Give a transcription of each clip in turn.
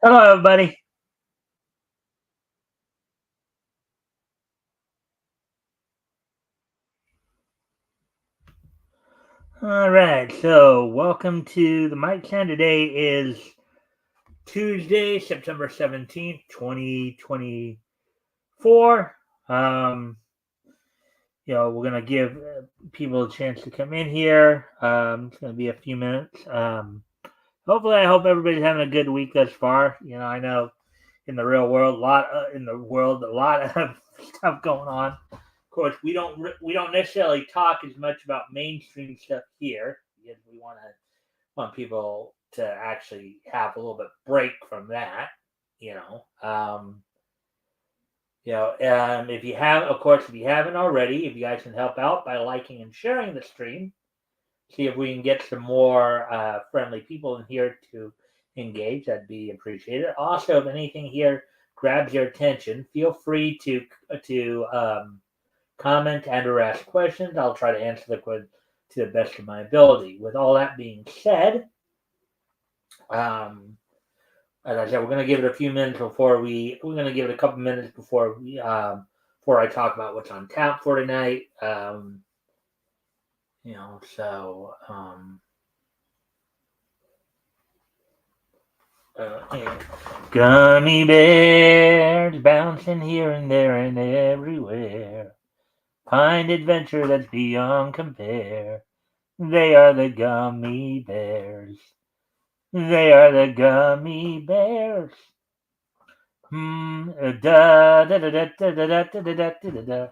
Hello, everybody. All right, so welcome to the Mikestand. Today is Tuesday, September 17th, 2024. Um, we're gonna give people a chance to come in here. It's gonna be a few minutes. Hopefully, I hope everybody's having a good week thus far. I know in the real world, a lot of stuff going on. Of course, we don't necessarily talk as much about mainstream stuff here because we want people to actually have a little bit break from that. You know, um, if you have, of course, if you haven't already, if you guys can help out by liking and sharing the stream, see if we can get some more friendly people in here to engage. That'd be appreciated. Also, if anything here grabs your attention, feel free to comment and or ask questions. I'll try to answer the question to the best of my ability. With all that being said, um, as I said, we're going to give it a few minutes we're going to give it a couple minutes before I talk about what's on tap for tonight. You know, so yeah. Gummy bears bouncing here and there and everywhere. Find adventure that's beyond compare. They are the gummy bears. They are the gummy bears. Da da da da da da da da da da da da.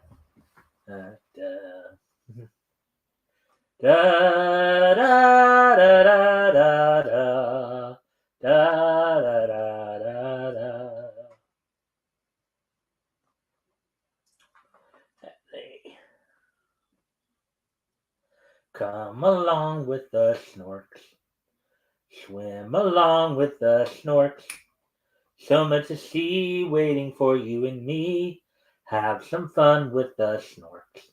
Da da da da da da da da da da da. Come along with the snorks. Swim along with the snorks. So much to see waiting for you and me. Have some fun with the snorks.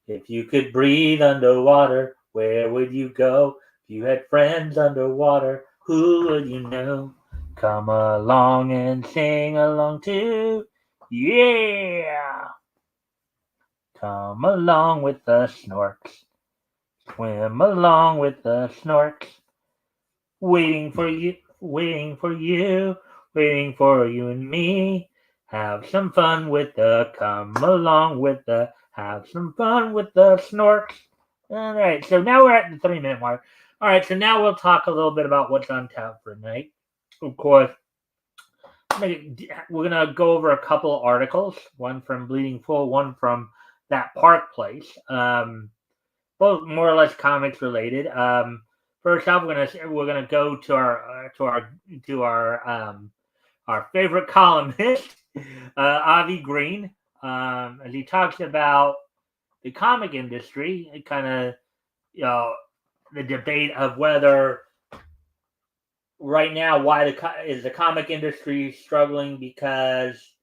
If you could breathe underwater, where would you go? If you had friends underwater, who would you know? Come along and sing along too. Yeah! Come along with the snorks. Swim along with the snorks. Waiting for you and me. Have some fun with the come along with the have some fun with the snorks. All right, so now we're at the 3 minute mark. All right, so now we'll talk a little bit about what's on tap for tonight. Of course, we're gonna go over a couple articles. One from Bleeding Full, one from That Park Place. Both more or less comics related. First off, we're gonna go to our favorite columnist, Avi Green, as he talks about the comic industry, and kind of you know the debate of whether right now is the comic industry struggling because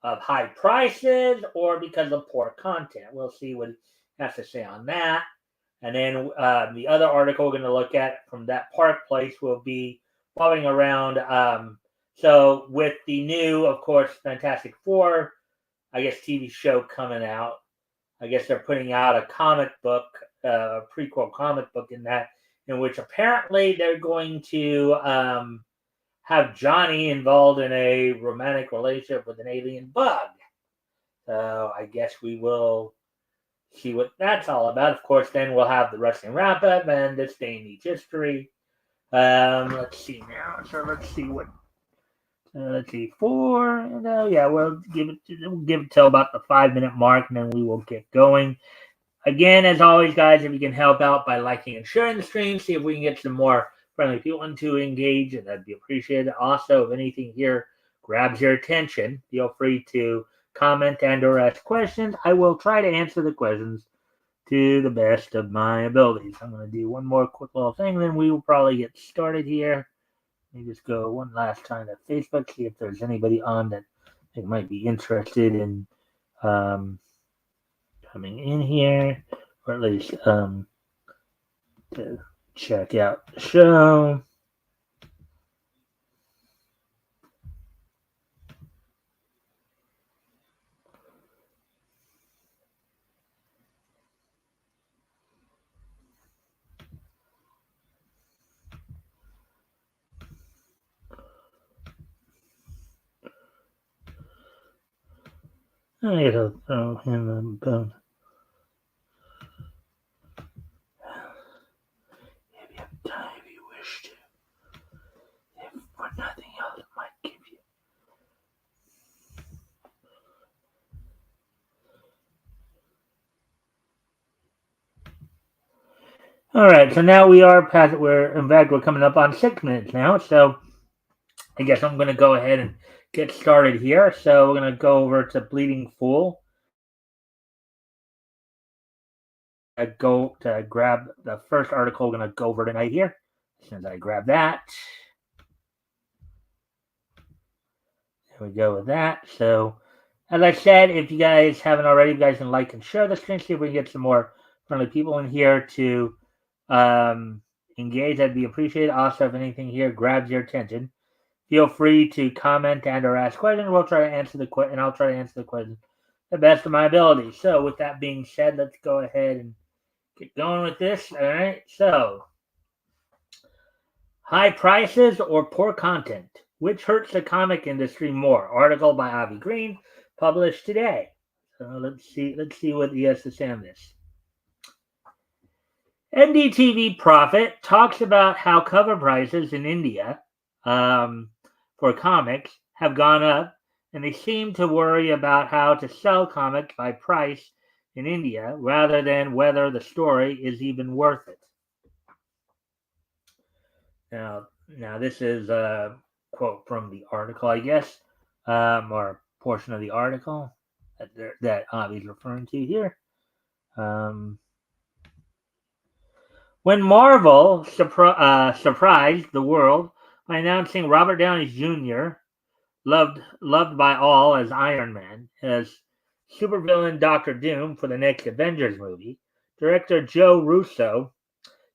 of high prices or because of poor content. We'll see what he has to say on that. And then the other article we're going to look at from That Park Place will be following around. So with the new, of course, Fantastic Four, I guess TV show coming out. I guess they're putting out a comic book, a prequel comic book in which apparently they're going to have Johnny involved in a romantic relationship with an alien bug. So I guess we will see what that's all about. Of course, then we'll have the wrestling wrap up and this day in each history. Let's see now. So let's see what. Let's see, four. Yeah, we'll give it till about the 5 minute mark, and then we will get going. Again, as always, guys, if you can help out by liking and sharing the stream, see if we can get some more friendly people to engage, and that'd be appreciated. Also, if anything here grabs your attention, feel free to comment and or ask questions. I will try to answer the questions to the best of my abilities. I'm going to do one more quick little thing, then we will probably get started here. Let me just go one last time to Facebook, see if there's anybody on that I think might be interested in um, coming in here, or at least to check out the show. I gotta throw him a bone. If you have time, if you wish to. If for nothing else, I might give you. All right, so now we are past. In fact, we're coming up on 6 minutes now. So I guess I'm going to go ahead and get started here. So we're going to go over to Bleeding Fool. Go to grab the first article. We're going to go over tonight here. As soon as I grab that, there we go with that. So, as I said, if you guys haven't already, you guys can like and share the stream. See if we can get some more friendly people in here to engage. That'd be appreciated. Also, if anything here grabs your attention, feel free to comment and or ask questions. We'll try to answer the question, and I'll try to answer the question the best of my ability. So, with that being said, let's go ahead and get going with this. All right. So, high prices or poor content? Which hurts the comic industry more? Article by Avi Green, published today. So let's see what he has to say on this. NDTV Profit talks about how cover prices in India for comics have gone up, and they seem to worry about how to sell comics by price in India rather than whether the story is even worth it. Now this is a quote from the article, I guess, or a portion of the article that Avi's referring to here. When Marvel surprised the world by announcing Robert Downey Jr., loved by all as Iron Man, as supervillain Doctor Doom for the next Avengers movie, director Joe Russo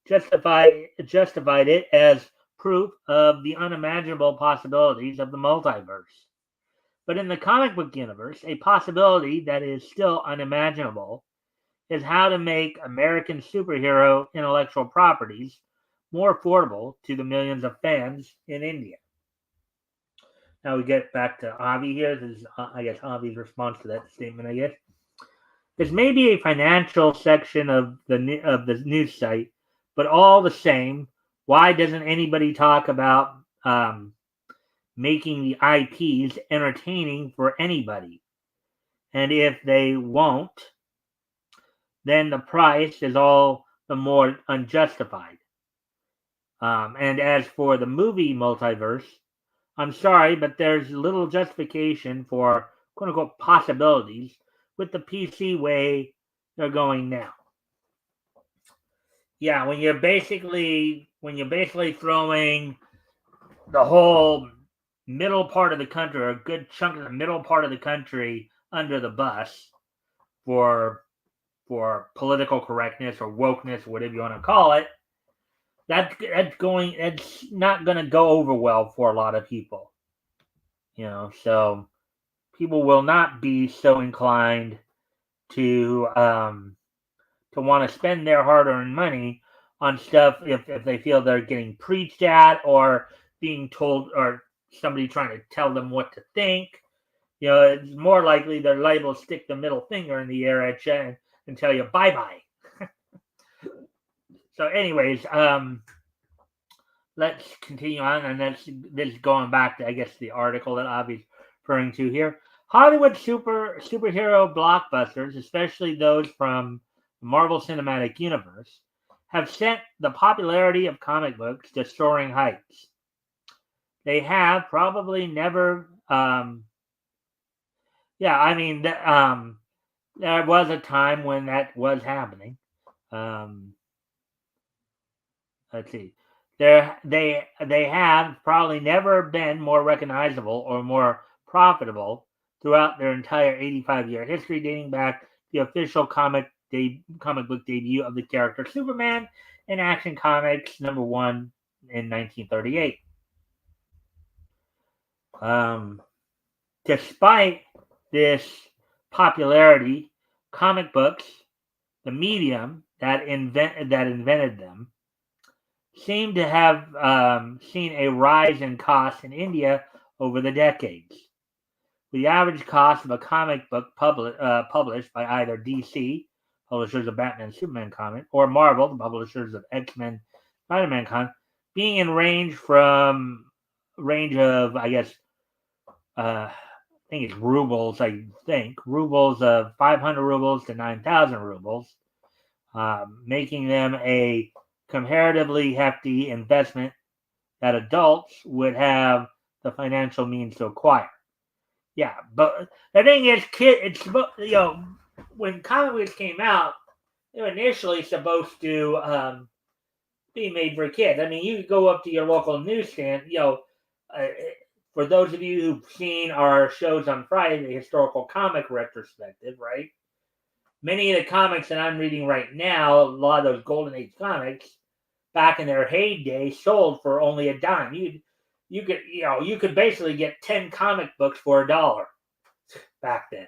justified it as proof of the unimaginable possibilities of the multiverse. But in the comic book universe, a possibility that is still unimaginable is how to make American superhero intellectual properties more affordable to the millions of fans in India. Now we get back to Avi here. This is, I guess, Avi's response to that statement, I guess. There's maybe a financial section of the news site, but all the same, why doesn't anybody talk about making the IPs entertaining for anybody? And if they won't, then the price is all the more unjustified. And as for the movie multiverse, I'm sorry, but there's little justification for quote unquote possibilities with the PC way they're going now. Yeah, when you're basically throwing the whole middle part of the country, or a good chunk of the middle part of the country, under the bus for political correctness or wokeness, or whatever you want to call it, that's not going to go over well for a lot of people. So people will not be so inclined to want to spend their hard-earned money on stuff if they feel they're getting preached at or being told, or somebody trying to tell them what to think. It's more likely they're liable to stick the middle finger in the air at you and tell you bye-bye. So anyways, let's continue on, and this is going back to, I guess, the article that Avi's referring to here. Hollywood superhero blockbusters, especially those from the Marvel Cinematic Universe, have sent the popularity of comic books to soaring heights. They have probably never. There was a time when that was happening. Let's see. They have probably never been more recognizable or more profitable throughout their entire 85-year history, dating back to the official comic book debut of the character Superman in Action Comics #1 in 1938. Despite this popularity, comic books, the medium that invented them, seem to have seen a rise in costs in India over the decades, with the average cost of a comic book published by either DC, publishers of Batman and Superman comic, or Marvel, the publishers of X-Men, Spider-Man comic, being in range of, I guess, I think it's rubles, rubles of 500 rubles to 9,000 rubles, making them a comparatively hefty investment that adults would have the financial means to acquire. Yeah, but the thing is, when comic books came out, they were initially supposed to be made for kids. I mean, you could go up to your local newsstand, for those of you who've seen our shows on Friday, the historical comic retrospective, right? Many of the comics that I'm reading right now, a lot of those Golden Age comics, back in their heyday, sold for only a dime. You could basically get 10 comic books for $1 back then.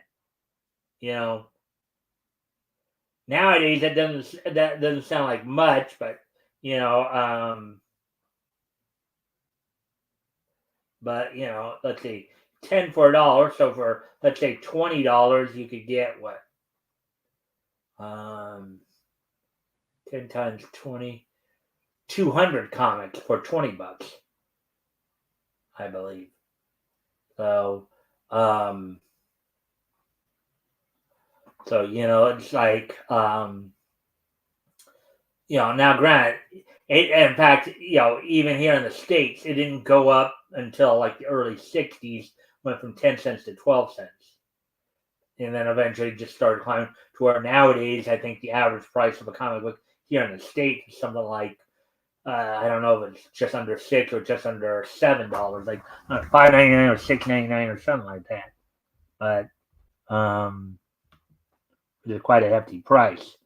Nowadays that doesn't sound like much, but let's see, 10 for $1. So for, let's say, $20, you could get what? 10 times 20, 200 comics for $20, I believe. So, it's like, now granted, in fact, even here in the States, it didn't go up until like the early 60s, went from 10 cents to 12 cents. And then eventually just started climbing to where nowadays, I think the average price of a comic book here in the States is something like, I don't know if it's just under $6 or just under $7, like $5.99 or $6.99 or something like that. But it's quite a hefty price.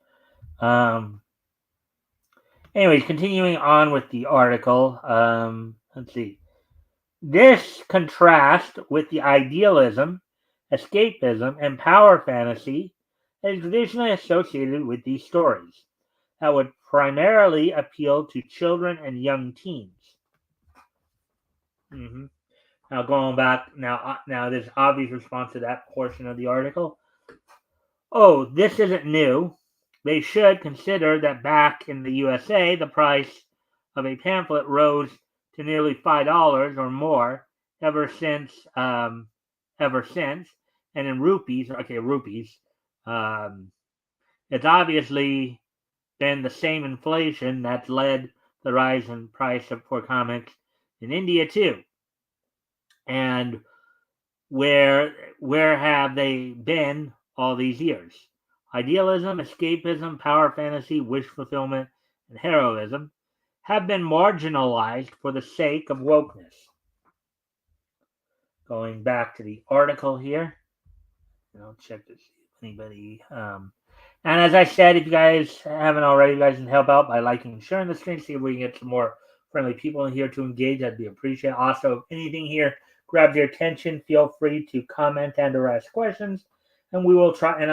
Anyways, continuing on with the article, let's see. This contrasts with the idealism, escapism, and power fantasy that is traditionally associated with these stories that would primarily appeal to children and young teens. Now, going back, now there's obvious response to that portion of the article. Oh, this isn't new. They should consider that back in the USA, the price of a pamphlet rose to nearly $5 or more ever since, and in rupees, it's obviously been the same inflation that's led the rise in price for comics in India too. And where have they been all these years? Idealism, escapism, power fantasy, wish fulfillment, and heroism have been marginalized for the sake of wokeness. Going back to the article here, check to see if anybody. And as I said, if you guys haven't already, you guys can help out by liking and sharing the stream. See if we can get some more friendly people in here to engage. That'd be appreciated. Also, if anything here grabs your attention, feel free to comment and/or ask questions, and I will try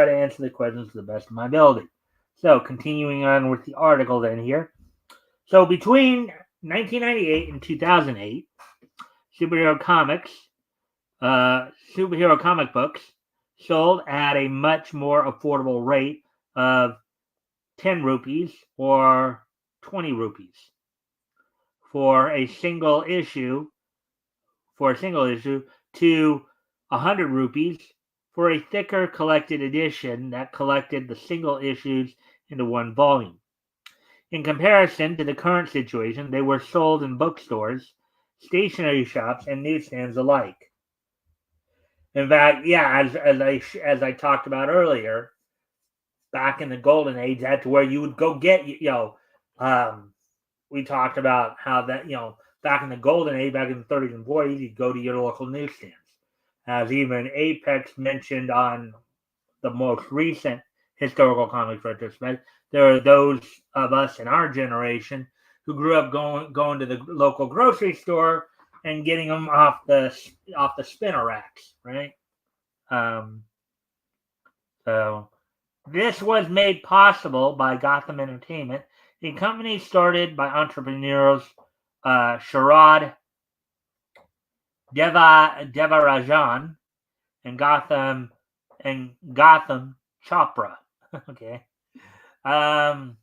to answer the questions to the best of my ability. So, continuing on with the article then here. So, between 1998 and 2008, superhero comic books sold at a much more affordable rate of 10 rupees or 20 rupees for a single issue to 100 rupees for a thicker collected edition that collected the single issues into one volume. In comparison to the current situation, they were sold in bookstores, stationery shops, and newsstands alike. In fact, as I talked about earlier, back in the Golden Age, that's where you would go get, we talked about how that, back in the Golden Age, back in the 30s and 40s, you'd go to your local newsstands. As even Apex mentioned on the most recent historical comics retrospect, there are those of us in our generation who grew up going to the local grocery store and getting them off the spinner racks, right? So this was made possible by Gotham Entertainment, a company started by entrepreneurs Sharad Devarajan and Gotham Chopra. Okay. Um,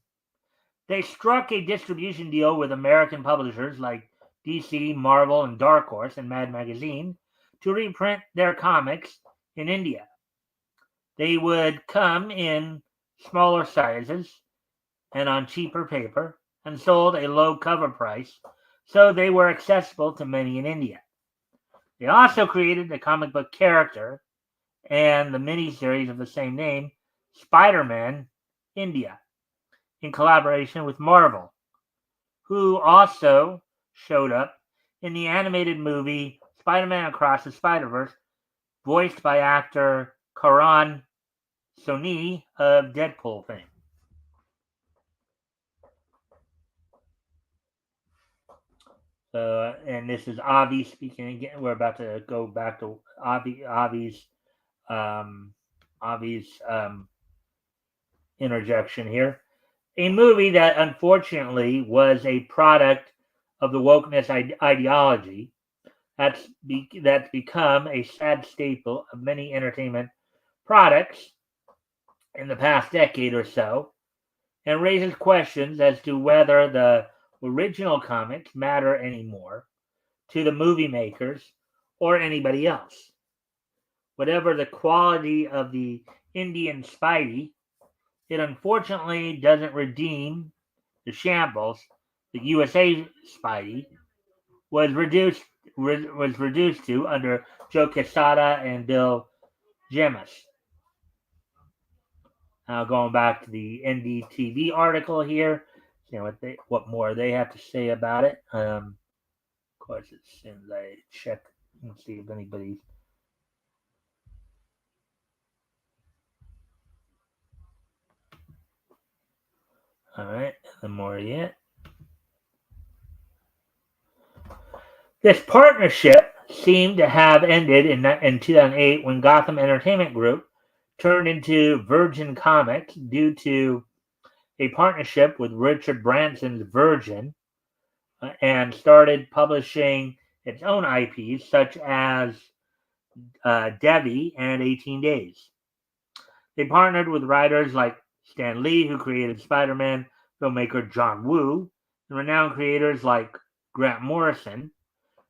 they struck a distribution deal with American publishers like DC, Marvel, and Dark Horse and Mad Magazine to reprint their comics in India. They would come in smaller sizes and on cheaper paper and sold a low cover price, so they were accessible to many in India. They also created the comic book character and the miniseries of the same name, Spider-Man India, in collaboration with Marvel, who also showed up in the animated movie Spider-Man Across the Spider-Verse, voiced by actor Karan Soni of Deadpool fame. And this is Avi speaking again. We're about to go back to Avi's interjection here. A movie that unfortunately was a product of the wokeness ideology that's become a sad staple of many entertainment products in the past decade or so, and raises questions as to whether the original comics matter anymore to the movie makers or anybody else. Whatever the quality of the Indian Spidey, it unfortunately doesn't redeem the shambles the USA Spidey was reduced to under Joe Quesada and Bill Jemas. Now going back to the NDTV article here, see what more they have to say about it. Of course, as soon as I check and see if anybody's. All right, the more yet. This partnership seemed to have ended in 2008 when Gotham Entertainment Group turned into Virgin Comics due to a partnership with Richard Branson's Virgin and started publishing its own IPs such as Devi and 18 Days. They partnered with writers like Stan Lee, who created Spider-Man, filmmaker John Woo, and renowned creators like Grant Morrison,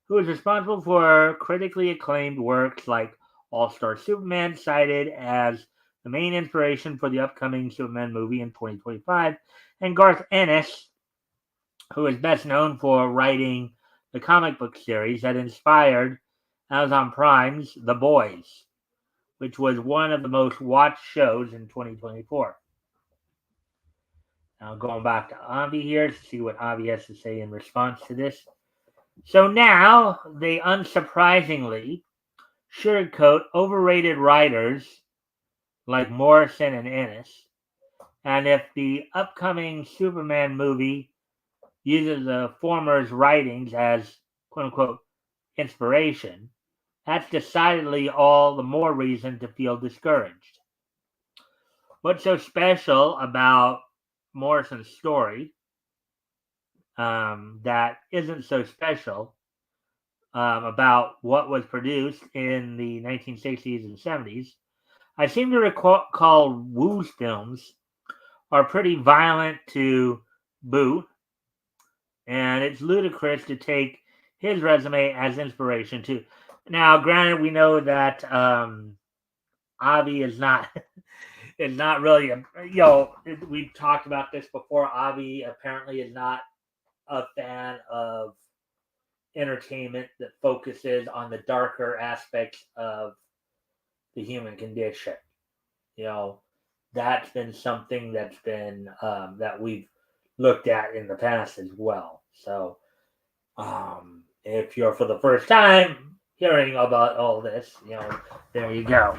who is responsible for critically acclaimed works like All-Star Superman, cited as the main inspiration for the upcoming Superman movie in 2025, and Garth Ennis, who is best known for writing the comic book series that inspired Amazon Prime's The Boys, which was one of the most watched shows in 2024. Now going back to Avi here to see what Avi has to say in response to this. So now they unsurprisingly sugarcoat overrated writers like Morrison and Ennis. And if the upcoming Superman movie uses the former's writings as quote unquote inspiration, that's decidedly all the more reason to feel discouraged. What's so special about Morrison's story that isn't so special about what was produced in the 1960s and 70s? I seem to recall Woo's films are pretty violent to boot, and it's ludicrous to take his resume as inspiration too. Now, granted, we know that Avi is not is not really we've talked about this before. Avi apparently is not a fan of entertainment that focuses on the darker aspects of the human condition. That's been something that's been that we've looked at in the past as well. So if you're for the first time hearing about all this, there you go.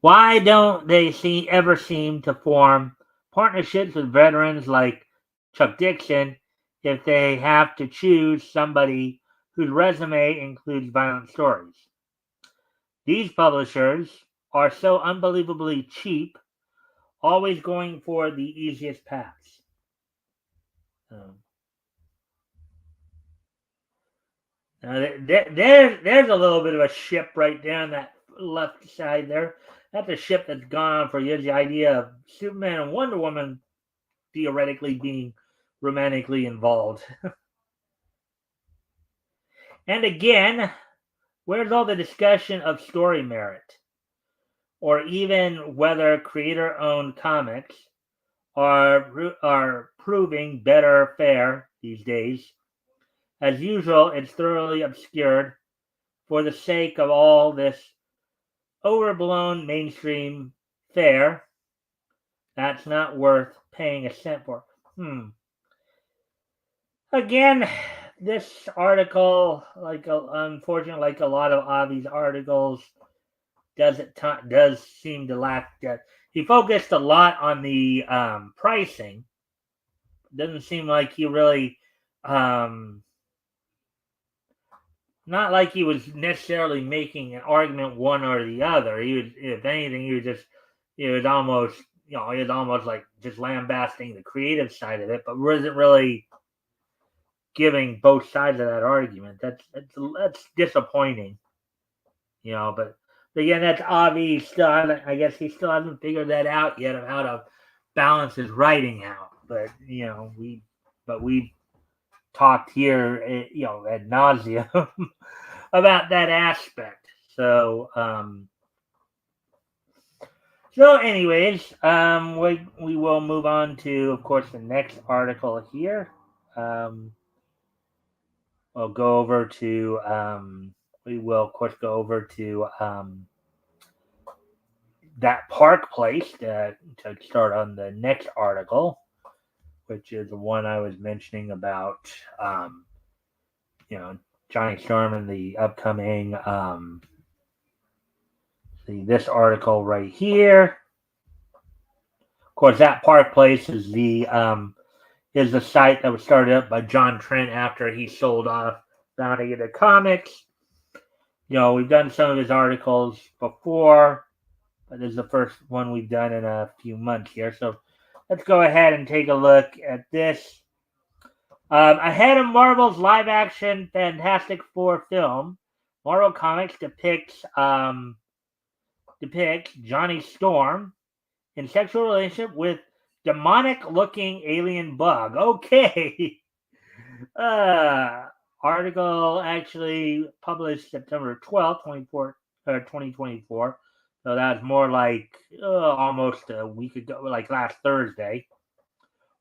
Why don't they ever seem to form partnerships with veterans like Chuck Dixon if they have to choose somebody whose resume includes violent stories? These publishers are so unbelievably cheap, always going for the easiest paths. There's a little bit of a ship right there on that left side there. That's a ship that's gone on for years. The idea of Superman and Wonder Woman theoretically being romantically involved. And again, where's all the discussion of story merit? Or even whether creator owned comics are proving better fare these days. As usual, it's thoroughly obscured for the sake of all this overblown mainstream fare that's not worth paying a cent for. Again, this article, unfortunately, like a lot of Avi's articles, does seem to lack that. He focused a lot on the pricing. Doesn't seem like he really, not like he was necessarily making an argument one or the other. He was, if anything, he was almost, he was almost like just lambasting the creative side of it, but wasn't really giving both sides of that argument. That's disappointing, But again, that's obvious. I guess he still hasn't figured that out yet of how to balance his writing out. But we talked here, ad nauseum about that aspect. So anyways, we will move on to, of course, the next article here. We'll go over to. We will, of course, go over to that Park Place to start on the next article, which is the one I was mentioning about. Johnny Storm and the upcoming. See this article right here. Of course, that Park Place is the site that was started up by John Trent after he sold off Bounty of the Comics. We've done some of his articles before, but this is the first one we've done in a few months here. So let's go ahead and take a look at this. Ahead of Marvel's live-action Fantastic Four film, Marvel Comics depicts Johnny Storm in sexual relationship with demonic-looking alien bug. Okay. Article actually published September 12th, 2024. So that's more like almost a week ago, like last Thursday.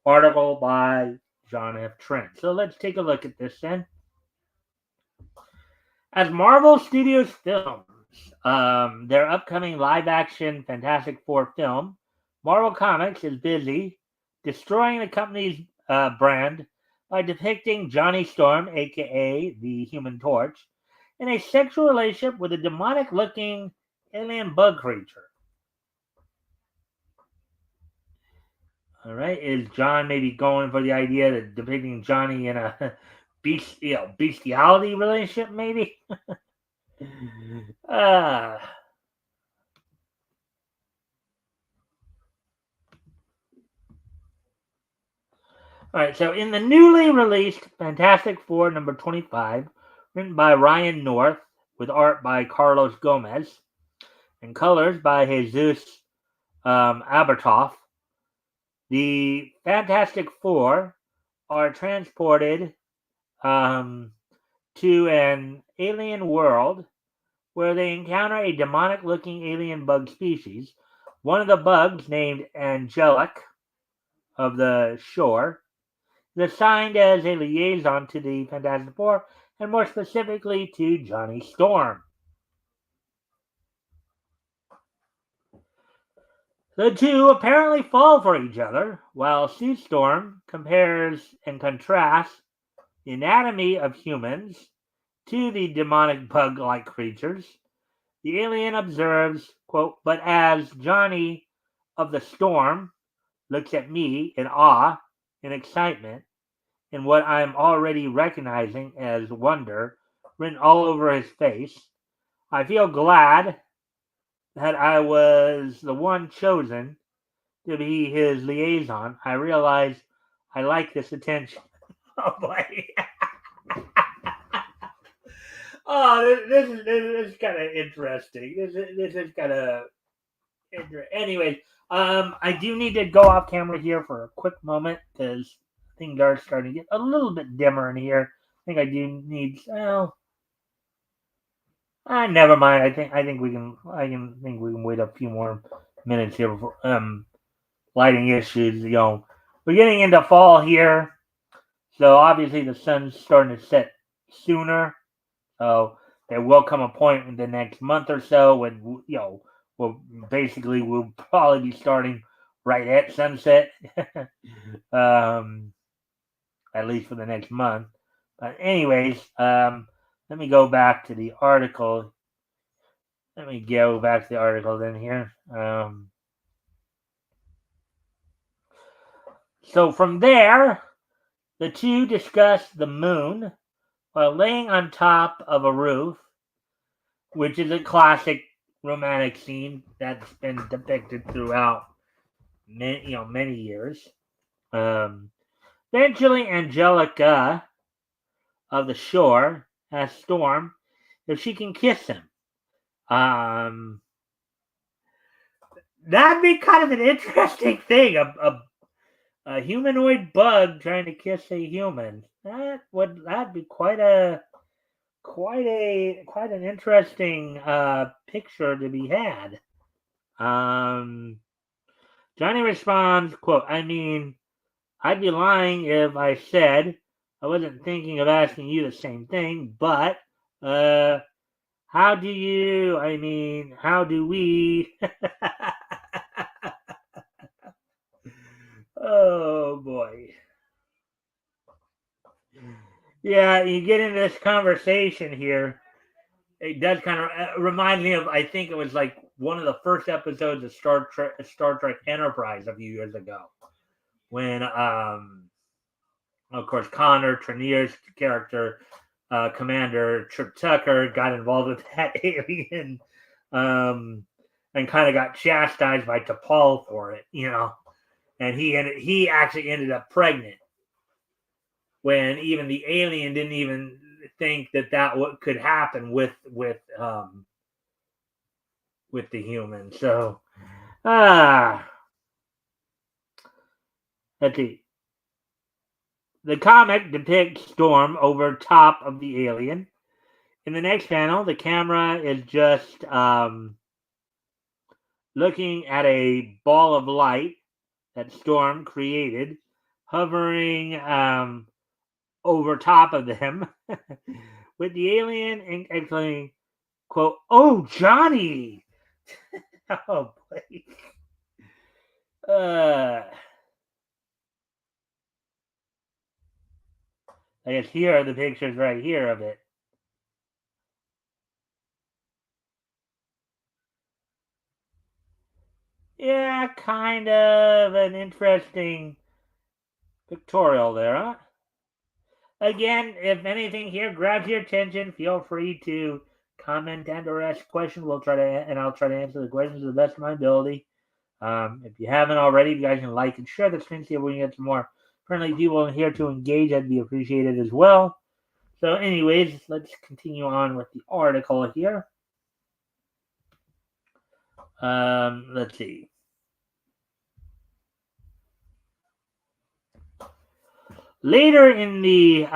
Article by John F. Trent. So let's take a look at this then. As Marvel Studios films their upcoming live-action Fantastic Four film, Marvel Comics is busy destroying the company's brand by depicting Johnny Storm, aka the Human Torch, in a sexual relationship with a demonic-looking alien bug creature. All right, is John maybe going for the idea of depicting Johnny in a bestiality relationship, maybe? All right, so in the newly released Fantastic Four number 25, written by Ryan North, with art by Carlos Gomez, and colors by Jesus Abertoff, the Fantastic Four are transported to an alien world where they encounter a demonic-looking alien bug species. One of the bugs, named Angelic of the Shore, is assigned as a liaison to the Fantastic Four, and more specifically to Johnny Storm. The two apparently fall for each other, while Sue Storm compares and contrasts the anatomy of humans to the demonic bug-like creatures. The alien observes, quote, "But as Johnny of the Storm looks at me in awe and excitement, and what I'm already recognizing as wonder written all over his face, I feel glad that I was the one chosen to be his liaison. I realize I like this attention." Oh boy. Oh, this is kind of interesting. This is kind of anyways. I do need to go off camera here for a quick moment because things are starting to get a little bit dimmer in here. I think I do need. Well, never mind. I think we can. Think we can wait a few more minutes here before lighting issues. We're getting into fall here, so obviously the sun's starting to set sooner. So there will come a point in the next month or so when we'll probably be starting right at sunset, um, at least for the next month. But anyways, let me go back to the article. Let me go back to the article then here. So from there, the two discuss the moon while laying on top of a roof, which is a classic romantic scene that's been depicted throughout many years. Eventually, Angelica of the shore asks Storm if she can kiss him. That'd be kind of an interesting thing. A humanoid bug trying to kiss a human. That'd be quite an interesting picture to be had. Johnny responds, quote, I mean, I'd be lying if I said I wasn't thinking of asking you the same thing, but how do we oh boy. Yeah, you get into this conversation here. It does kind of remind me of, I think it was like one of the first episodes of Star Trek Enterprise a few years ago, when of course Connor Trinneer's character, Commander Trip Tucker, got involved with that alien, and kind of got chastised by T'Pol for it, and he actually ended up pregnant when even the alien didn't even think that could happen with the human. So, let's see. The comic depicts Storm over top of the alien. In the next panel, the camera is just looking at a ball of light that Storm created, hovering over top of them, with the alien exclaiming, quote, "Oh, Johnny!" Oh, boy. I guess here are the pictures right here of it. Yeah, kind of an interesting pictorial there, huh? Again, if anything here grabs your attention, feel free to comment and or ask questions. I'll try to answer the questions to the best of my ability. If you haven't already, you guys can like and share the screen, see if we can get some more friendly people in here to engage. That'd be appreciated as well. So, anyways, let's continue on with the article here. Let's see. Later in the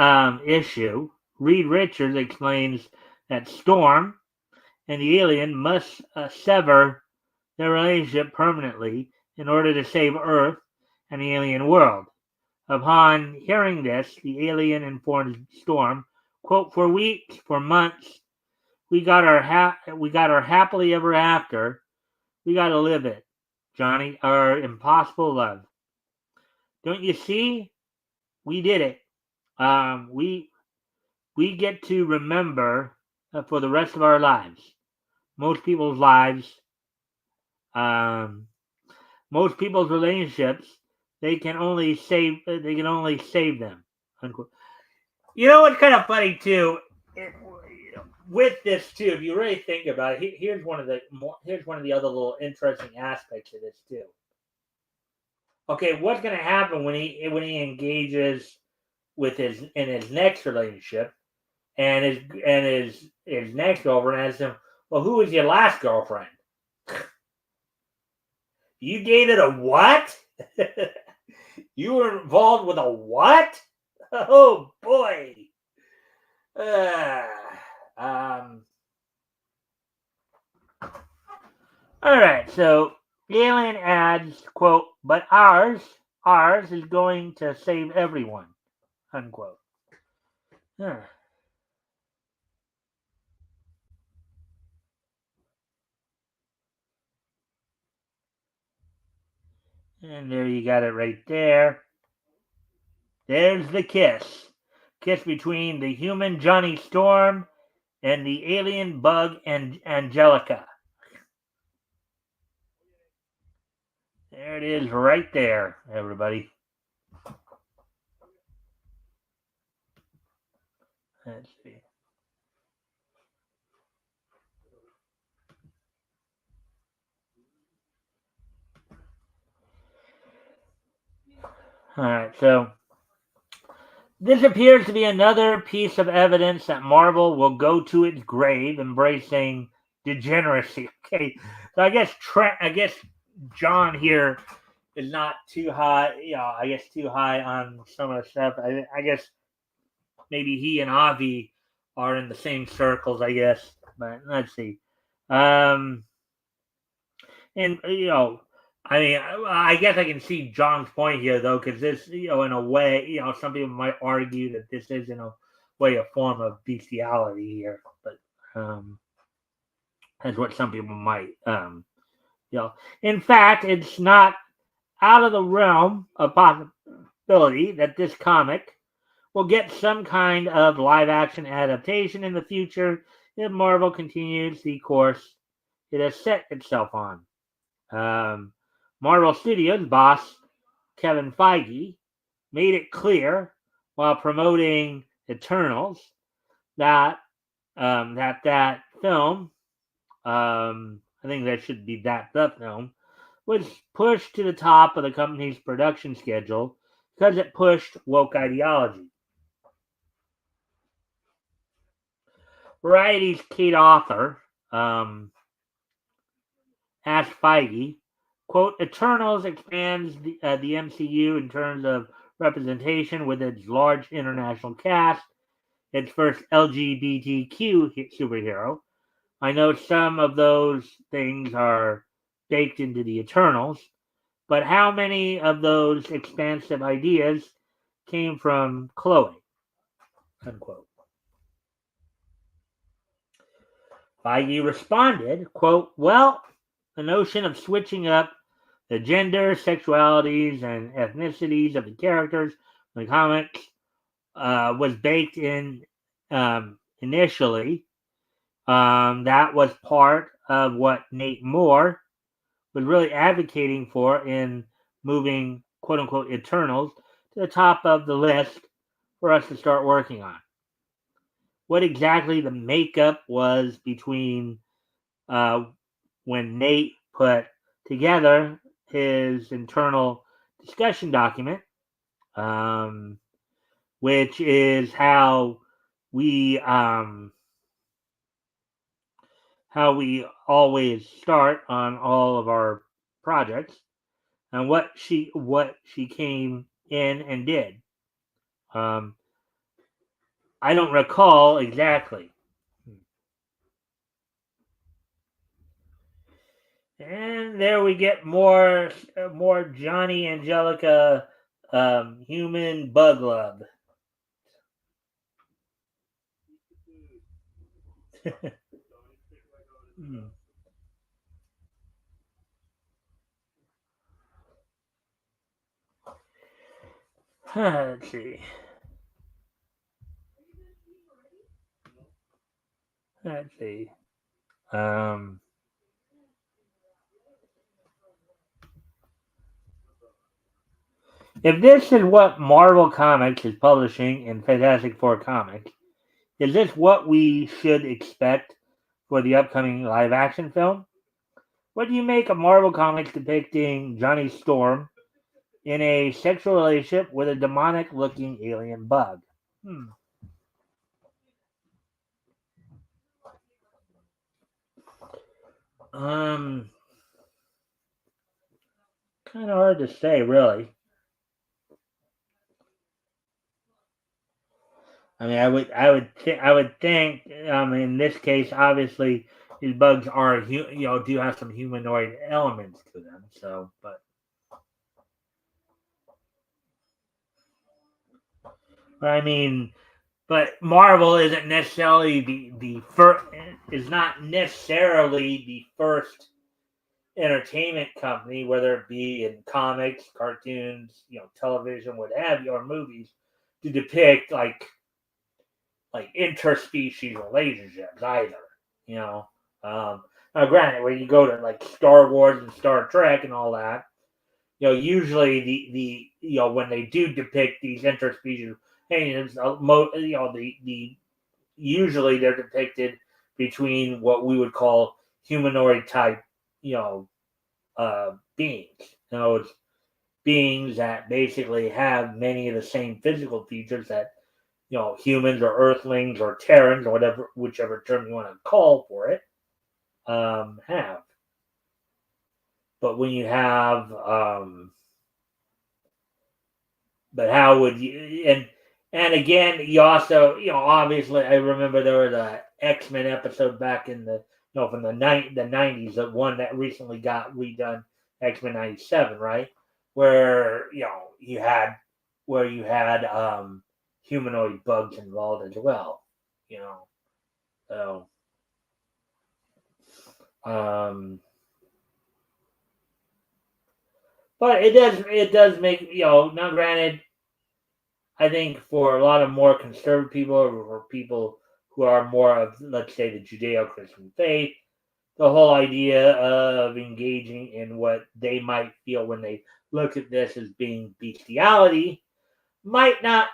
issue, Reed Richards explains that Storm and the alien must sever their relationship permanently in order to save Earth and the alien world. Upon hearing this, the alien informs Storm, quote, "For weeks, for months, we got our happily ever after. We got to live it, Johnny, our impossible love. Don't you see? We did it. We get to remember for the rest of our lives. Most people's lives, most people's relationships, they can only save them." Unquote. You know what's kind of funny too, with this too, if you really think about it, here's one of the other little interesting aspects of this too. Okay, what's going to happen when he engages in his next relationship, and his next girlfriend asks him, "Well, who was your last girlfriend?" You dated a what? You were involved with a what? Oh boy. Um. All right. So the alien adds, "quote, but ours is going to save everyone," unquote. Huh. And there you got it right there. There's the kiss between the human Johnny Storm and the alien bug and Angelica. There it is right there, everybody. Let's see. All right, so this appears to be another piece of evidence that Marvel will go to its grave embracing degeneracy. Okay, so I guess John here is not too high. I guess too high on some of the stuff. I guess maybe he and Avi are in the same circles. I guess, but let's see. Um, and I mean, I guess I can see John's point here, though, because this, in a way, some people might argue that this is, in a way, a form of bestiality here. But that's what some people might, In fact, it's not out of the realm of possibility that this comic will get some kind of live action adaptation in the future if Marvel continues the course it has set itself on. Marvel Studios boss Kevin Feige made it clear while promoting Eternals that that film, I think that should be the film, was pushed to the top of the company's production schedule because it pushed woke ideology. Variety's Kate Author asked Feige, quote, Eternals expands the MCU in terms of representation with its large international cast, its first LGBTQ superhero. I know some of those things are baked into the Eternals, but how many of those expansive ideas came from Chloe? Unquote. Feige responded, quote, well, the notion of switching up the gender, sexualities, and ethnicities of the characters in the comics was baked in initially. That was part of what Nate Moore was really advocating for in moving quote unquote Eternals to the top of the list for us to start working on. What exactly the makeup was between when Nate put together his internal discussion document, which is how we always start on all of our projects, and what she came in and did. I don't recall exactly. And there we get more Johnny Angelica human bug love. Hmm. Let's see. Let's see. Um, if this is what Marvel Comics is publishing in Fantastic Four Comics, is this what we should expect for the upcoming live action film? What do you make of Marvel Comics depicting Johnny Storm in a sexual relationship with a demonic looking alien bug? Hmm. Kind of hard to say, really. I mean, I would think. In this case, obviously, these bugs are, do have some humanoid elements to them. So, but I mean, but Marvel isn't necessarily the first. Is not necessarily the first entertainment company, whether it be in comics, cartoons, television, what have you, or movies, to depict like interspecies relationships either. You know, now granted, when you go to like Star Wars and Star Trek and all that, usually the when they do depict these interspecies aliens, the usually they're depicted between what we would call humanoid type, beings. It's beings that basically have many of the same physical features that humans or Earthlings or Terrans or whatever, whichever term you want to call for it, have. But when you have, but how would you? And again, you also, obviously, I remember there was a X-Men episode back in the, from the '90s, the one that recently got redone, X-Men '97, right? Where you had humanoid bugs involved as well, you know. So, but it does make, now granted, I think for a lot of more conservative people or people who are more of, let's say, the Judeo-Christian faith, the whole idea of engaging in what they might feel when they look at this as being bestiality might not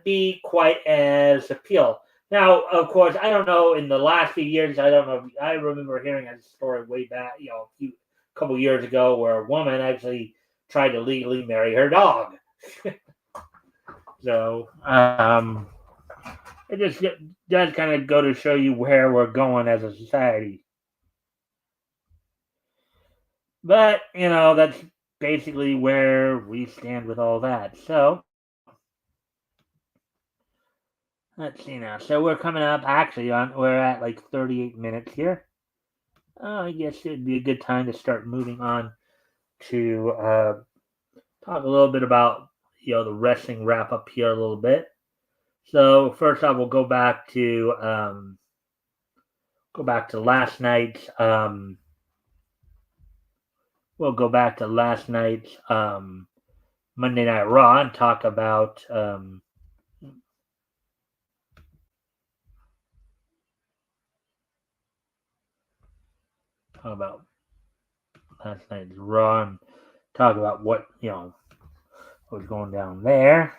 be quite as appeal. Now, of course, I don't know. In the last few years, I don't know. I remember hearing a story way back, a couple years ago, where a woman actually tried to legally marry her dog. So, it just does kind of go to show you where we're going as a society. But that's basically where we stand with all that. So, let's see now. So we're coming up actually we're at like 38 minutes here. I guess it'd be a good time to start moving on to talk a little bit about the wrestling wrap up here a little bit. So first off, we'll go back to last night's Monday Night Raw and talk about last night's Raw and talk about what was going down there.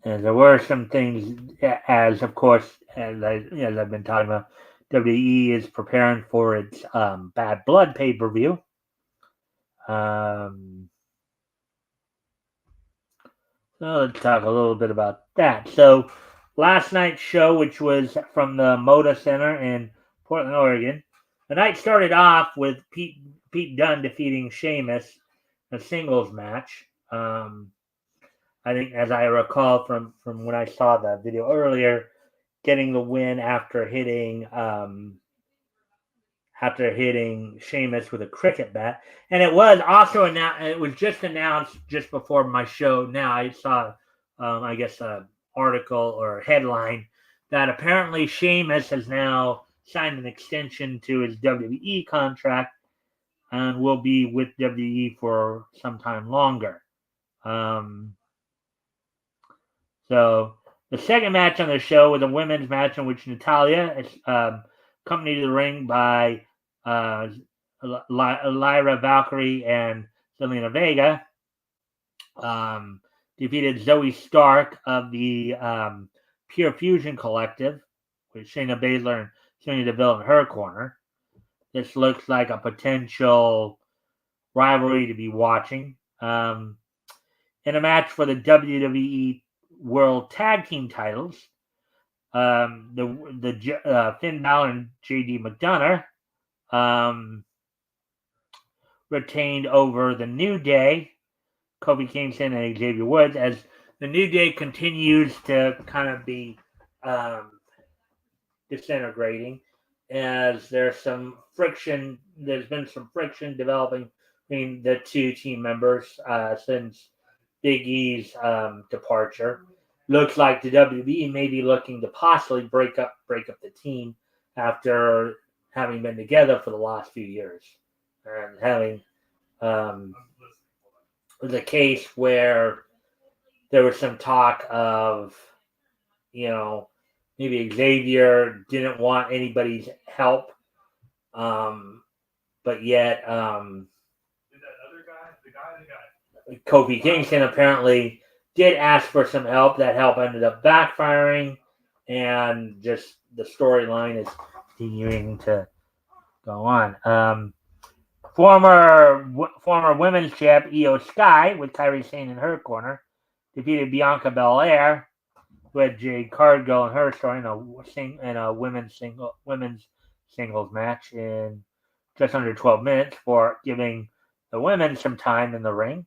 And there were some things, as of course, as I've been talking about, WWE is preparing for its Bad Blood pay-per-view. So let's talk a little bit about that. So last night's show, which was from the Moda Center in Portland, Oregon, the night started off with Pete Dunne defeating Sheamus in a singles match. I think, as I recall from when I saw the video earlier, getting the win after hitting Sheamus with a cricket bat, and it was also announced. It was just announced just before my show. Now I saw, I guess, an article or headline that apparently Sheamus has now signed an extension to his WWE contract and will be with WWE for some time longer. So the second match on the show was a women's match in which Natalya is accompanied to the ring by Lyra Valkyrie and Zelina Vega. Defeated Zoe Stark of the Pure Fusion Collective with Shayna Baszler and Sonya Deville in her corner. This looks like a potential rivalry to be watching. In a match for the WWE World Tag Team titles. The Finn Balor and J.D. McDonough retained over the New Day, Kofi Kingston and Xavier Woods, as the New Day continues to kind of be disintegrating, as there's some friction. There's been some friction developing between the two team members since Big E's departure. Looks like the WWE may be looking to possibly break up the team after having been together for the last few years, and having the case where there was some talk of, maybe Xavier didn't want anybody's help, but yet Kofi Kingston apparently did ask for some help. That help ended up backfiring, and just the storyline is continuing to go on. Former women's champ Io Sky, with Kairi Sane in her corner, defeated Bianca Belair, who had Jade Cargill in her story in a women's singles match in just under 12 minutes, for giving the women some time in the ring.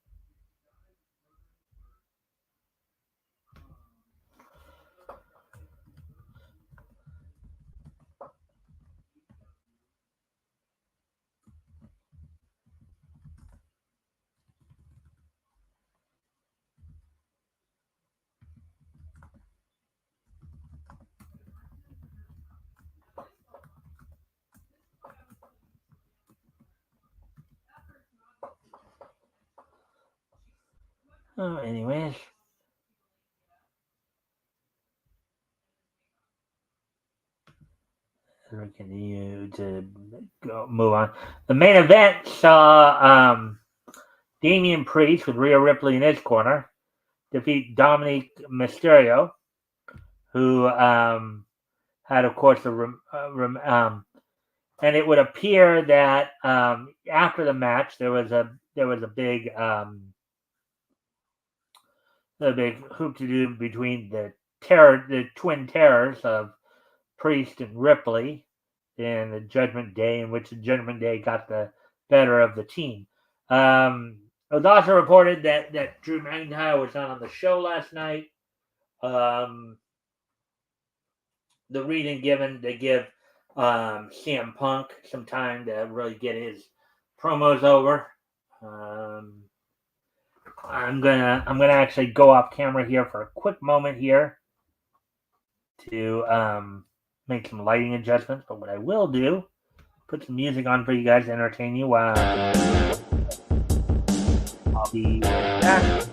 Anyways. We continue to move on. The main event saw Damian Priest with Rhea Ripley in his corner defeat Dominic Mysterio, who had, of course, and it would appear that after the match there was a big hoop to do between the twin terrors of Priest and Ripley in the Judgment Day, in which the Judgment Day got the better of the team. It was also reported that Drew McIntyre was not on the show last night. The reason given to give CM Punk some time to really get his promos over. I'm gonna actually go off camera here for a quick moment here to make some lighting adjustments. But what I will do, put some music on for you guys to entertain you while I'll be back.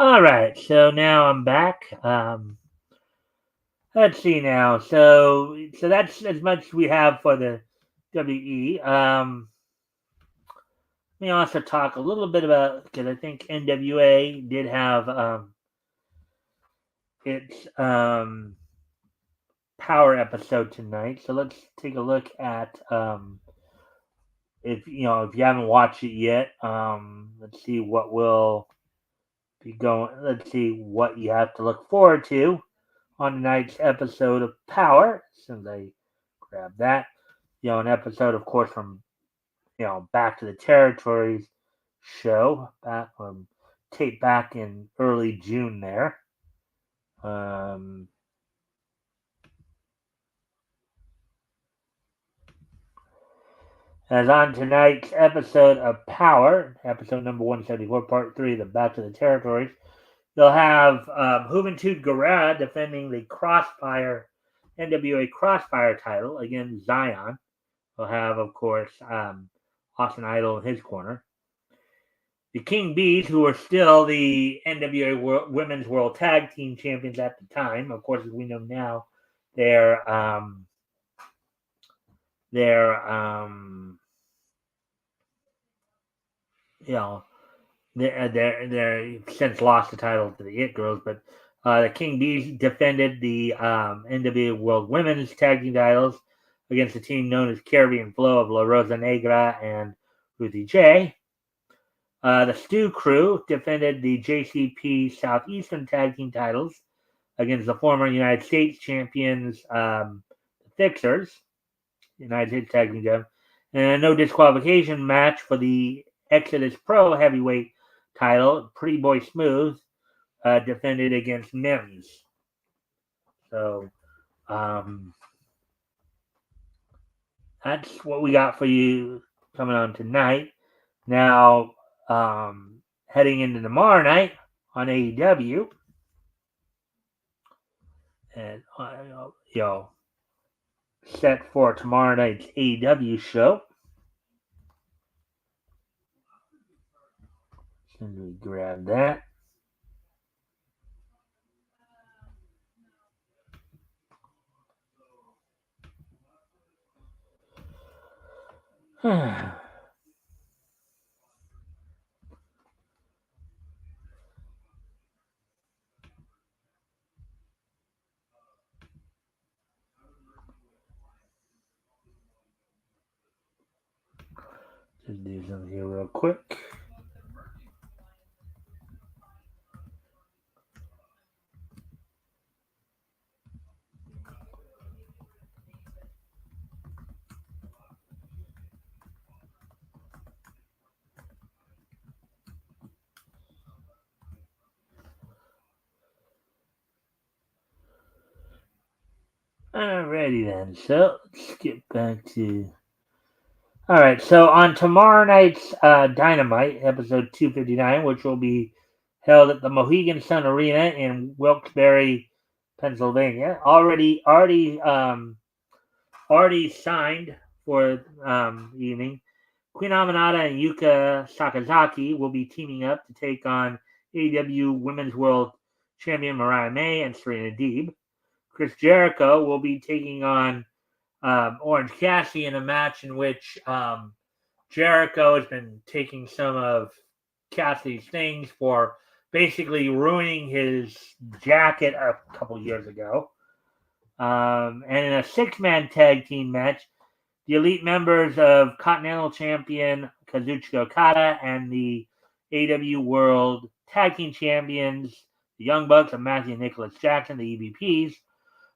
All right, so now I'm back. Let's see now. So that's as much as we have for the WE. Let me also talk a little bit about, because I think NWA did have its Power episode tonight. So let's take a look at if you haven't watched it yet. Let's see what will be going. Let's see what you have to look forward to on tonight's episode of Power. As soon as I grab that, an episode, of course, from Back to the Territories show, taped back in early June there. As on tonight's episode of Power, episode number 174, part 3 of the Back to the Territories, you'll have Juventud Guerrera defending the NWA Crossfire title against Zion. We'll have, of course, Austin Idol in his corner. the King Bees, who were still the NWA Women's World Tag Team Champions at the time. Of course, as we know now, they're you know, they're since lost the title to the It Girls, but the King Bees defended the NWA World Women's Tag Team titles against a team known as Caribbean Flow of La Rosa Negra and Ruthie J. The Stew Crew defended the JCP Southeastern Tag Team titles against the former United States champions, the Fixers, United States Tag Team Champions, and a no disqualification match for the Exodus Pro Heavyweight title. Pretty Boy Smooth defended against Mims. So that's what we got for you coming on tonight. Now, heading into tomorrow night on AEW, and set for tomorrow night's AEW show. Let me grab that. Just do something here real quick. Alrighty then, so let's get back to... Alright, so on tomorrow night's Dynamite, episode 259, which will be held at the Mohegan Sun Arena in Wilkes-Barre, Pennsylvania, already signed for the evening. Queen Aminata and Yuka Sakazaki will be teaming up to take on AEW Women's World Champion Mariah May and Serena Deeb. Chris Jericho will be taking on Orange Cassidy in a match in which Jericho has been taking some of Cassidy's things for basically ruining his jacket a couple years ago. And in a six-man tag team match, the elite members of Continental Champion Kazuchika Okada and the AEW World Tag Team Champions, the Young Bucks of Matthew and Nicholas Jackson, the EVPs,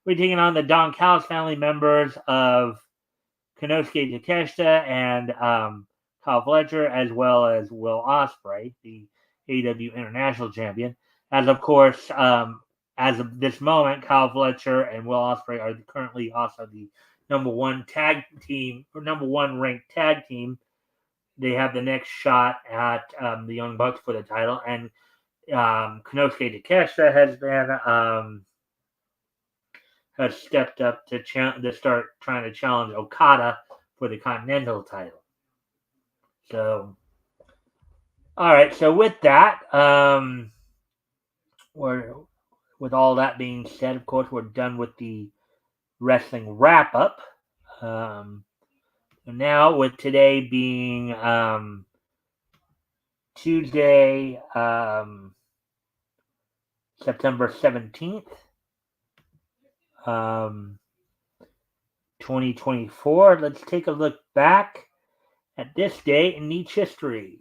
we're taking on the Don Callis family members of Konosuke Takeshita and Kyle Fletcher, as well as Will Ospreay, the AEW International Champion. As of course, as of this moment, Kyle Fletcher and Will Ospreay are currently also the number one tag team, or number one ranked tag team. They have the next shot at the Young Bucks for the title, and Konosuke Takeshita has been has stepped up to start trying to challenge Okada for the Continental title. So, all right. So with that, with all that being said, of course, we're done with the wrestling wrap up. Now, with today being Tuesday, September 17th, 2024, let's take a look back at this day in Nietzsche history.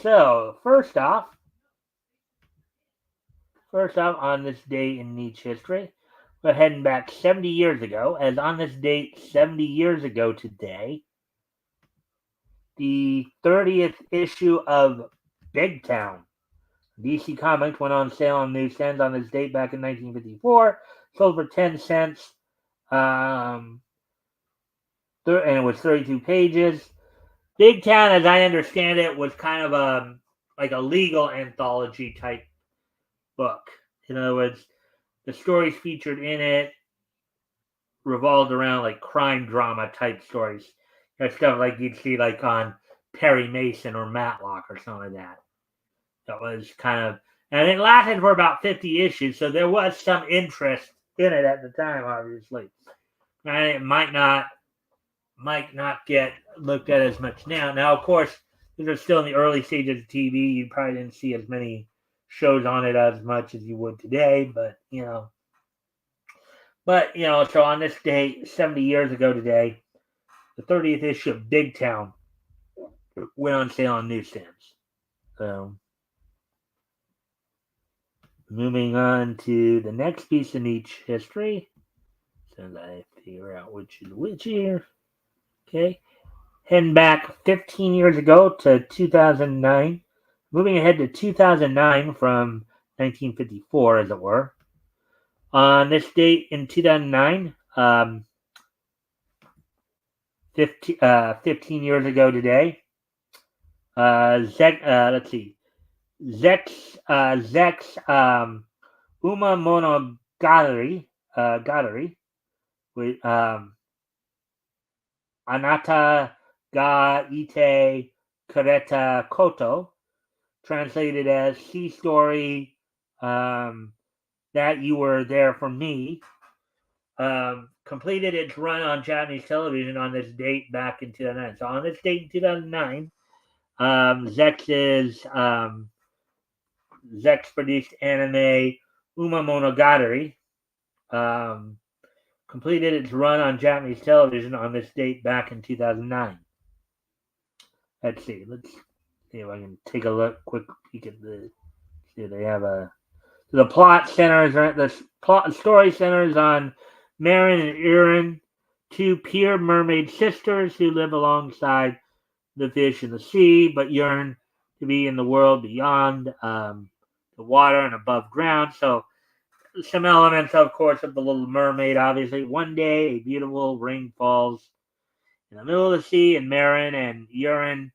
So, first off, on this day in Nietzsche history, we're heading back 70 years ago, as on this date 70 years ago today, the 30th issue of Big Town DC Comics went on sale on newsstands on this date back in 1954, sold for 10 cents, and it was 32 pages. Big Town, as I understand it, was kind of a legal anthology type book. In other words, the stories featured in it revolved around like crime drama type stories. Stuff like you'd see like on Perry Mason or Matlock or something like that. That was kind of, and it lasted for about 50 issues, so there was some interest in it at the time, obviously. And it might not get looked at as much now. Now, of course, these are still in the early stages of TV. You probably didn't see as many shows on it as much as you would today, but so on this date, 70 years ago today, the 30th issue of Big Town went on sale on newsstands. So, moving on to the next piece of niche history. As I figure out which is which here. Okay. Heading back 15 years ago to 2009. Moving ahead to 2009 from 1954, as it were. On this date in 2009, 15 years ago today, let's see, Zek's Uma Monogatari, with Anata ga ite kareta koto, translated as "Sea Story that you were there for me," completed its run on Japanese television on this date back in 2009. So on this date in 2009, Zex produced anime Uma Monogatari, completed its run on Japanese television on this date back in 2009. Let's see if I can take a quick peek at the. See, they have the story centers on Marin and Irin, two pure mermaid sisters who live alongside the fish in the sea, but yearn to be in the world beyond the water and above ground. So some elements, of course, of the Little Mermaid. Obviously, one day a beautiful rain falls in the middle of the sea, and Marin and Irin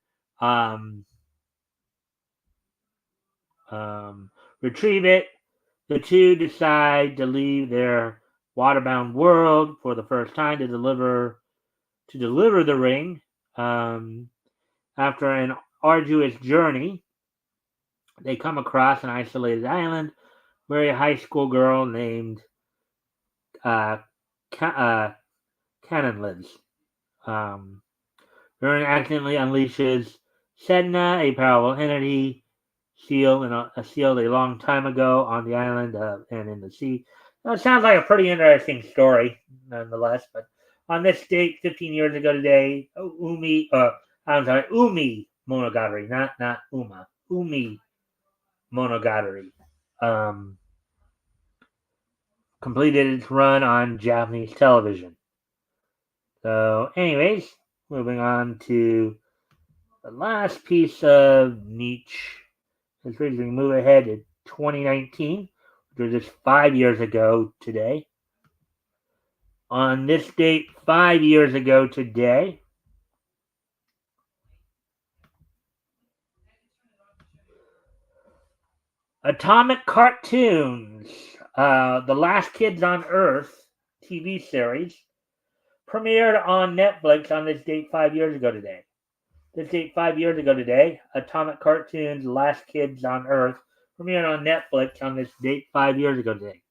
retrieve it. The two decide to leave their waterbound world for the first time to deliver the ring. After an arduous journey, they come across an isolated island where a high school girl named Cannon lives. Vern accidentally unleashes Sedna, a powerful entity sealed a long time ago on the island and in the sea. Now, it sounds like a pretty interesting story, nonetheless. But on this date, 15 years ago today, Umi Monogatari, not Uma, Umi Monogatari, completed its run on Japanese television. So, anyways, moving on to the last piece of niche. As we move ahead to 2019, which was just 5 years ago today. On this date, 5 years ago today, Atomic Cartoons, The Last Kids on Earth TV series, premiered on Netflix on this date 5 years ago today. This date 5 years ago today, Atomic Cartoons, The Last Kids on Earth, premiered on Netflix on this date 5 years ago today.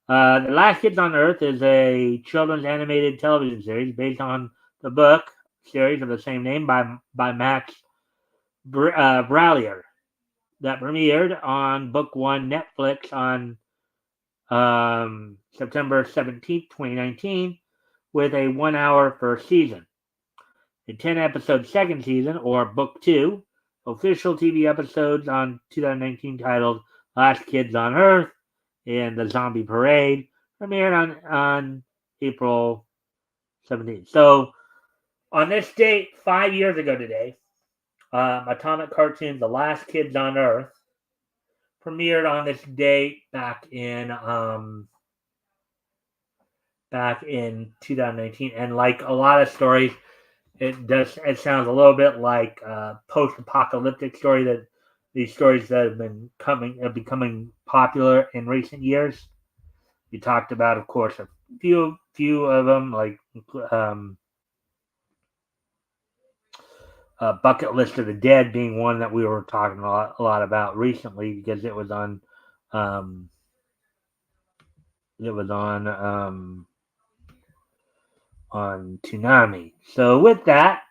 The Last Kids on Earth is a children's animated television series based on the book series of the same name by Max Brallier that premiered on Book One Netflix on September 17th, 2019, with a 1 hour first season. A 10-episode second season, or Book 2, official TV episodes on 2019 titled Last Kids on Earth and The Zombie Parade, premiered on April 17th. So, on this date, 5 years ago today, Atomic Cartoons, The Last Kids on Earth, premiered on this date back in 2019. And like a lot of stories, it sounds a little bit like a post-apocalyptic story, that these stories that have been becoming popular in recent years. We talked about, of course, a few of them, like Bucket List of the Dead being one that we were talking a lot about recently because it was on on Toonami. So with that,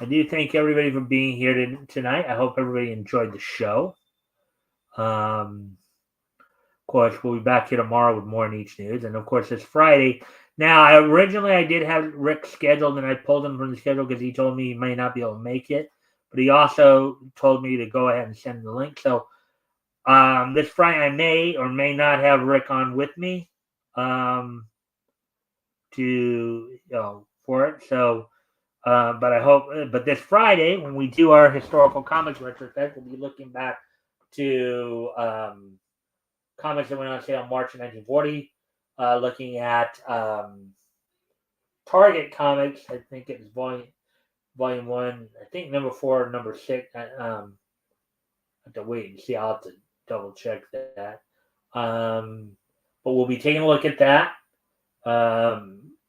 I do thank everybody for being here tonight. I hope everybody enjoyed the show. Of course, we'll be back here tomorrow with more Niche News, and of course, it's Friday. Now, I did have Rick scheduled, and I pulled him from the schedule because he told me he may not be able to make it. But he also told me to go ahead and send the link. So this Friday, I may or may not have Rick on with me for it. So, but I hope. But this Friday, when we do our historical comics retrospect, we'll be looking back to comics that went on sale in March of 1940. Looking at Target Comics, I think it was volume 1. I think number 4, or number 6. I have to wait and see. I'll have to double check that. But we'll be taking a look at that.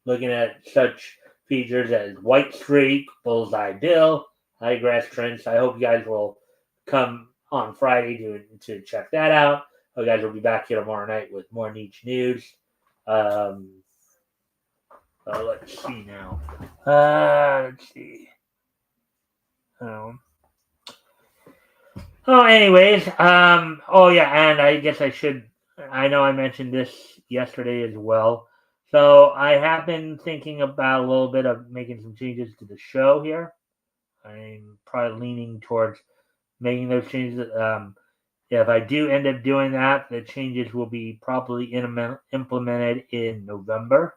Looking at such features as White Streak, Bullseye Bill, High Grass Trench. I hope you guys will come on Friday to check that out. You guys will be back here tomorrow night with more Niche News. Let's see now. Let's see. Anyways. Oh, yeah, and I guess I should. I know I mentioned this yesterday as well. So I have been thinking about a little bit of making some changes to the show here. I'm probably leaning towards making those changes. If I do end up doing that, the changes will be probably implemented in November.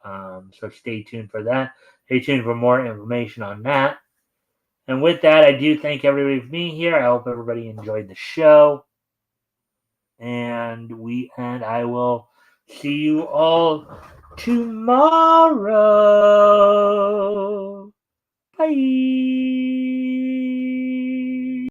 So stay tuned for that. Stay tuned for more information on that. And with that, I do thank everybody for being here. I hope everybody enjoyed the show. And I will see you all tomorrow. Bye.